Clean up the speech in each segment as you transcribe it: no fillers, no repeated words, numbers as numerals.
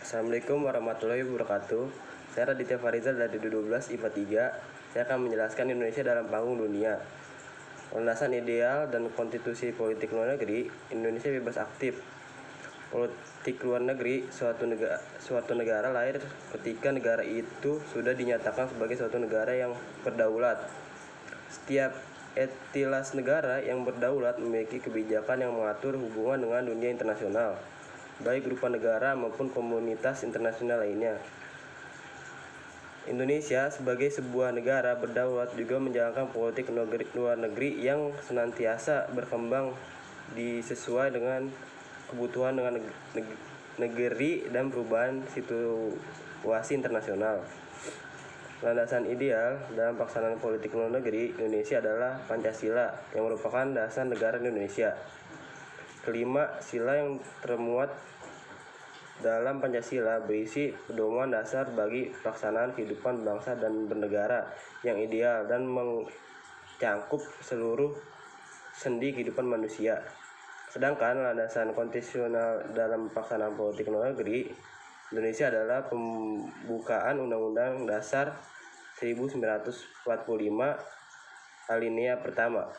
Assalamualaikum warahmatullahi wabarakatuh. Saya Raditya Farizal dari 12 IPA 3. Saya akan menjelaskan Indonesia dalam panggung dunia. Landasan ideal dan konstitusi politik luar negeri, Indonesia bebas aktif. Politik luar negeri, suatu negara lahir ketika negara itu sudah dinyatakan sebagai suatu negara yang berdaulat. Setiap entitas negara yang berdaulat memiliki kebijakan yang mengatur hubungan dengan dunia internasional, baik berupa negara maupun komunitas internasional lainnya. Indonesia sebagai sebuah negara berdaulat juga menjalankan politik luar negeri yang senantiasa berkembang sesuai dengan kebutuhan dengan negeri dan perubahan situasi internasional. Landasan ideal dalam pelaksanaan politik luar negeri Indonesia adalah Pancasila yang merupakan dasar negara Indonesia. Kelima, sila yang termuat dalam Pancasila berisi pedoman dasar bagi pelaksanaan kehidupan bangsa dan bernegara yang ideal dan mencakup seluruh sendi kehidupan manusia. Sedangkan landasan konstitusional dalam pelaksanaan politik luar negeri Indonesia adalah pembukaan Undang-Undang Dasar 1945 alinea pertama,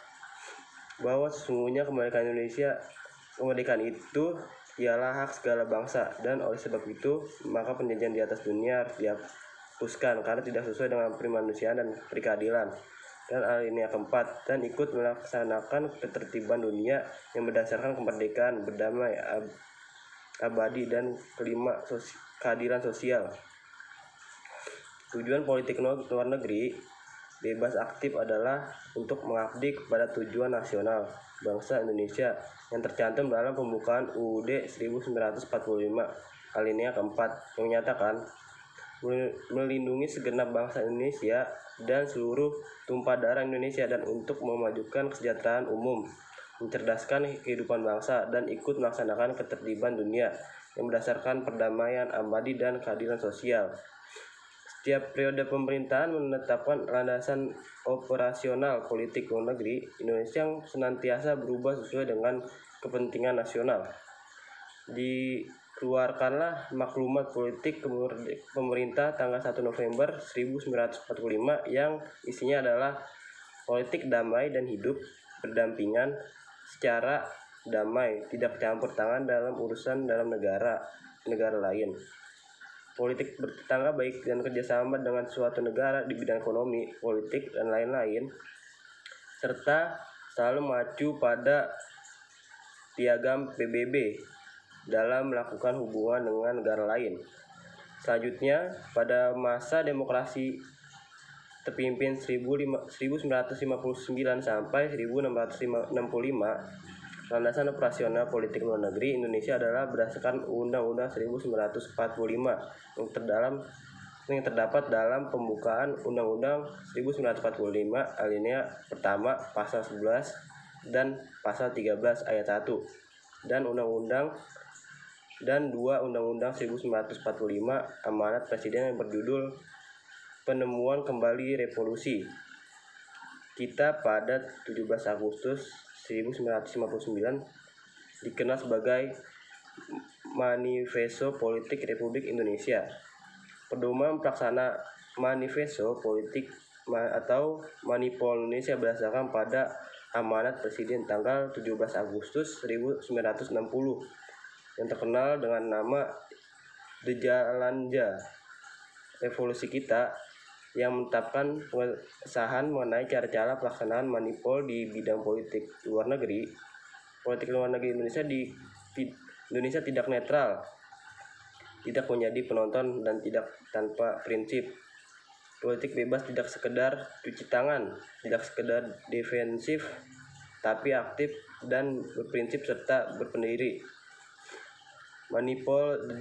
bahwa sesungguhnya kemerdekaan itu ialah hak segala bangsa, dan oleh sebab itu maka penjajahan di atas dunia harus dihapuskan karena tidak sesuai dengan kemanusiaan dan keadilan. Dan alinea keempat, dan ikut melaksanakan ketertiban dunia yang berdasarkan kemerdekaan, berdamai, abadi, dan kelima, keadilan sosial. Tujuan politik luar negeri bebas aktif adalah untuk mengabdi kepada tujuan nasional bangsa Indonesia yang tercantum dalam pembukaan UUD 1945 alinea keempat yang menyatakan melindungi segenap bangsa Indonesia dan seluruh tumpah darah Indonesia, dan untuk memajukan kesejahteraan umum, mencerdaskan kehidupan bangsa, dan ikut melaksanakan ketertiban dunia yang berdasarkan perdamaian, abadi, dan keadilan sosial. Setiap periode pemerintahan menetapkan landasan operasional politik luar negeri Indonesia yang senantiasa berubah sesuai dengan kepentingan nasional. Dikeluarkanlah maklumat politik pemerintah tanggal 1 November 1945 yang isinya adalah politik damai dan hidup berdampingan secara damai, tidak campur tangan dalam urusan dalam negara lain. Politik bertetangga baik dan kerjasama dengan suatu negara di bidang ekonomi, politik, dan lain-lain, serta selalu mengacu pada piagam PBB dalam melakukan hubungan dengan negara lain. Selanjutnya, pada masa demokrasi terpimpin 1959 sampai 1665, landasan operasional politik luar negeri Indonesia adalah berdasarkan Undang-Undang 1945 yang terdapat dalam pembukaan Undang-Undang 1945 alinea pertama pasal 11 dan pasal 13 ayat 1 dan dua Undang-Undang 1945 amanat Presiden yang berjudul Penemuan Kembali Revolusi Kita pada 17 Agustus 1959 dikenal sebagai Manifesto Politik Republik Indonesia. Pedoman pelaksana Manifesto Politik atau Manipol Indonesia berdasarkan pada amanat Presiden tanggal 17 Agustus 1960 yang terkenal dengan nama Dejalanja Revolusi Kita, yang menetapkan pengesahan mengenai cara-cara pelaksanaan manipul di bidang politik luar negeri. Politik luar negeri Indonesia tidak netral, tidak menjadi penonton, dan tidak tanpa prinsip. Politik bebas tidak sekedar cuci tangan, tidak sekedar defensif, tapi aktif dan berprinsip serta berpendiri. Manipul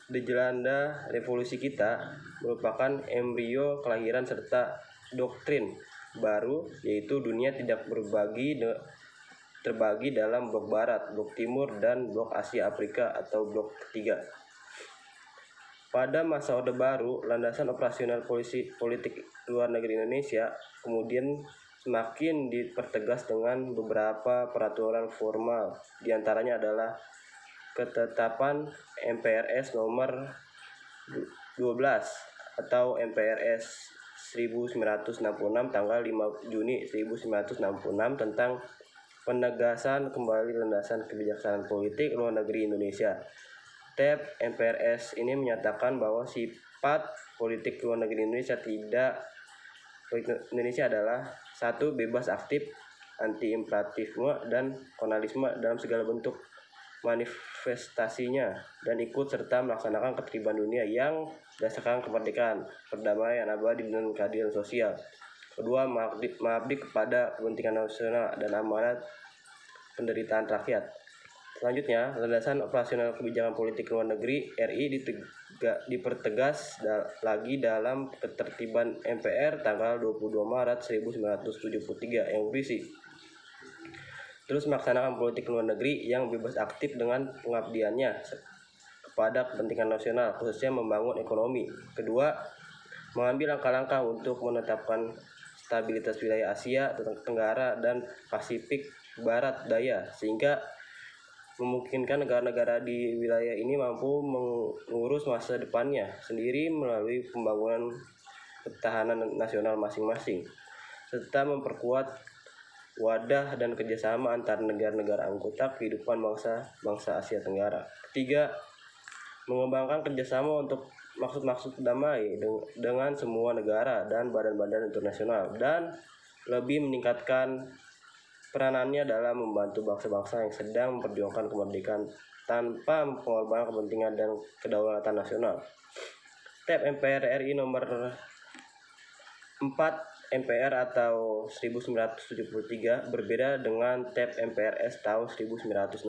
Dejalanda Revolusi Kita merupakan embrio kelahiran serta doktrin baru, yaitu dunia tidak terbagi dalam blok barat, blok timur, dan blok Asia Afrika atau blok ketiga. Pada masa Orde Baru, landasan operasional politik luar negeri Indonesia kemudian semakin dipertegas dengan beberapa peraturan formal, diantaranya adalah ketetapan MPRS nomor 12 atau MPRS 1966 tanggal 5 Juni 1966 tentang penegasan kembali landasan kebijaksanaan politik luar negeri Indonesia. TEP MPRS ini menyatakan bahwa sifat politik luar negeri Indonesia adalah 1. Bebas aktif, anti-imperialisme dan kolonialisme dalam segala bentuk manifestasinya, dan ikut serta melaksanakan ketertiban dunia yang berdasarkan kemerdekaan, perdamaian abadi dan keadilan sosial. 2. Mengabdi kepada kepentingan nasional dan amanat penderitaan rakyat. Selanjutnya, landasan operasional kebijakan politik luar negeri RI dipertegas lagi dalam ketertiban MPR tanggal 22 Maret 1973 yang berisi: terus melaksanakan politik luar negeri yang bebas aktif dengan pengabdiannya kepada kepentingan nasional, khususnya membangun ekonomi. Kedua, mengambil langkah-langkah untuk menetapkan stabilitas wilayah Asia Tenggara dan Pasifik Barat Daya, sehingga memungkinkan negara-negara di wilayah ini mampu mengurus masa depannya sendiri melalui pembangunan ketahanan nasional masing-masing, serta memperkuat wadah dan kerjasama antar negara-negara anggota kehidupan bangsa Asia Tenggara. Ketiga, mengembangkan kerjasama untuk maksud-maksud damai dengan semua negara dan badan-badan internasional, dan lebih meningkatkan peranannya dalam membantu bangsa-bangsa yang sedang memperjuangkan kemerdekaan tanpa pengorbanan kepentingan dan kedaulatan nasional. TEP MPR RI nomor 4 MPR atau 1973 berbeda dengan TEP MPRS tahun 1966.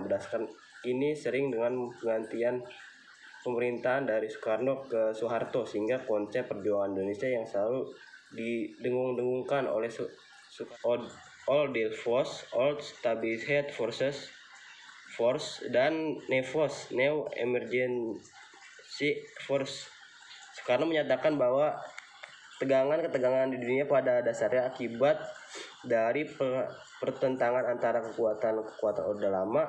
Berdasarkan ini sering dengan penggantian pemerintahan dari Soekarno ke Soeharto, sehingga konsep perjuangan Indonesia yang selalu didengung-dengungkan oleh Old Delfos, Old Stabilized Force dan NEFOS, New Emergency Force. Soekarno menyatakan bahwa ketegangan di dunia pada dasarnya akibat dari pertentangan antara kekuatan Orde Lama,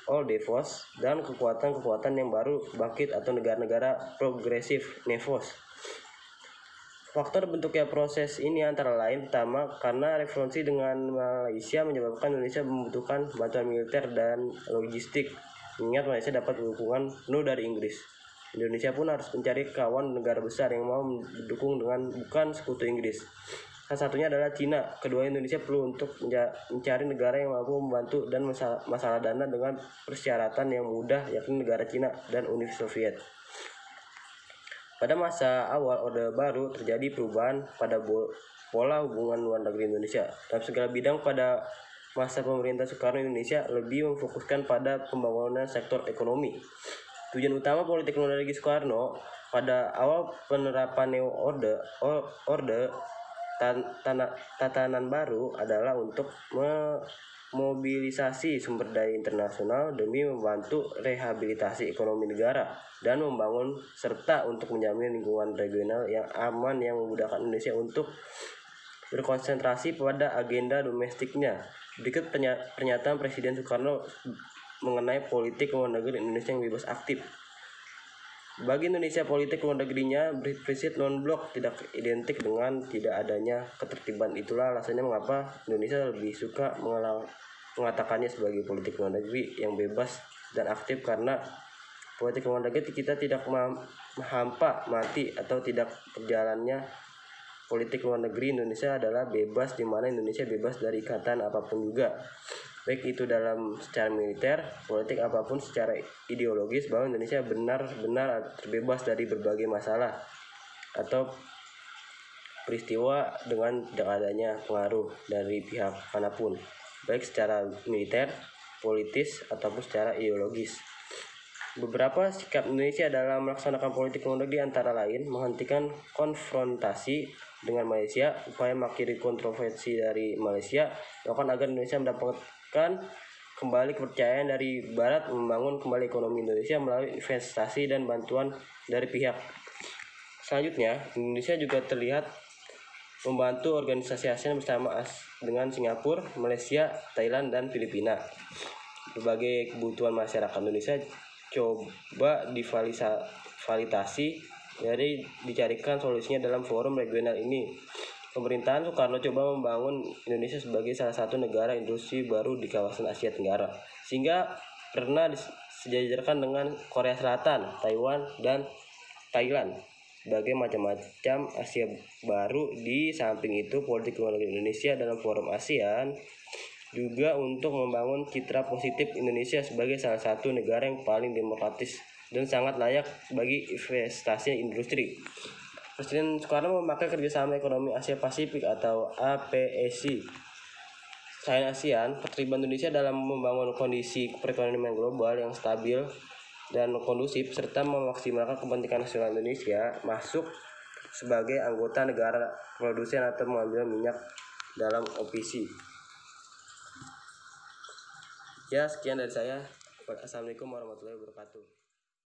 Old Delfos, dan kekuatan yang baru bangkit atau negara-negara progresif, NEFOS. Faktor bentuknya proses ini antara lain: pertama, karena referensi dengan Malaysia menyebabkan Indonesia membutuhkan bantuan militer dan logistik, mengingat Malaysia dapat dukungan penuh dari Inggris. Indonesia pun harus mencari kawan negara besar yang mau mendukung dengan bukan sekutu Inggris. Salah satunya adalah Cina. Kedua, Indonesia perlu untuk mencari negara yang mampu membantu dan masalah dana dengan persyaratan yang mudah, yakni negara Cina dan Uni Soviet. Pada masa awal Orde Baru terjadi perubahan pada pola hubungan luar negeri Indonesia. Dalam segala bidang pada masa pemerintah Soekarno, Indonesia lebih memfokuskan pada pembangunan sektor ekonomi. Tujuan utama politik luar negeri Soekarno pada awal penerapan New Orde tatanan baru adalah untuk memobilisasi sumber daya internasional demi membantu rehabilitasi ekonomi negara dan membangun serta untuk menjamin lingkungan regional yang aman yang memudahkan Indonesia untuk berkonsentrasi pada agenda domestiknya. Berikut pernyataan Presiden Soekarno mengenai politik luar negeri Indonesia yang bebas aktif. Bagi Indonesia, politik luar negerinya berprinsip non-blok, tidak identik dengan tidak adanya ketertiban. Itulah alasannya mengapa Indonesia lebih suka mengatakannya sebagai politik luar negeri yang bebas dan aktif, karena politik luar negeri kita tidak hampa mati atau tidak berjalannya. Politik luar negeri Indonesia adalah bebas, di mana Indonesia bebas dari ikatan apapun juga, baik itu dalam secara militer, politik apapun secara ideologis, bahwa Indonesia benar-benar terbebas dari berbagai masalah atau peristiwa dengan tidak adanya pengaruh dari pihak manapun, baik secara militer, politis ataupun secara ideologis. Beberapa sikap Indonesia dalam melaksanakan politik luar negeri antara lain: menghentikan konfrontasi dengan Malaysia, upaya mengakhiri kontroversi dari Malaysia, melakukan agar Indonesia mendapatkan kembali kepercayaan dari Barat, membangun kembali ekonomi Indonesia melalui investasi dan bantuan dari pihak. Selanjutnya, Indonesia juga terlihat membantu organisasi ASEAN bersama dengan Singapura, Malaysia, Thailand, dan Filipina. berbagai kebutuhan masyarakat Indonesia coba divalidasi dari dicarikan solusinya dalam forum regional ini. Pemerintahan Soekarno coba membangun Indonesia sebagai salah satu negara industri baru di kawasan Asia Tenggara, sehingga pernah disejajarkan dengan Korea Selatan, Taiwan, dan Thailand sebagai macam-macam Asia baru. Di samping itu, politik luar negeri Indonesia dalam forum ASEAN juga untuk membangun citra positif Indonesia sebagai salah satu negara yang paling demokratis dan sangat layak bagi investasi industri. Presiden Soekarno memakai kerjasama ekonomi Asia Pasifik atau APEC selain ASEAN, keterlibatan Indonesia dalam membangun kondisi perekonomian global yang stabil dan kondusif serta memaksimalkan kepentingan nasional Indonesia masuk sebagai anggota negara produsen atau mengambil minyak dalam OPEC. Ya, sekian dari saya. Assalamualaikum warahmatullahi wabarakatuh.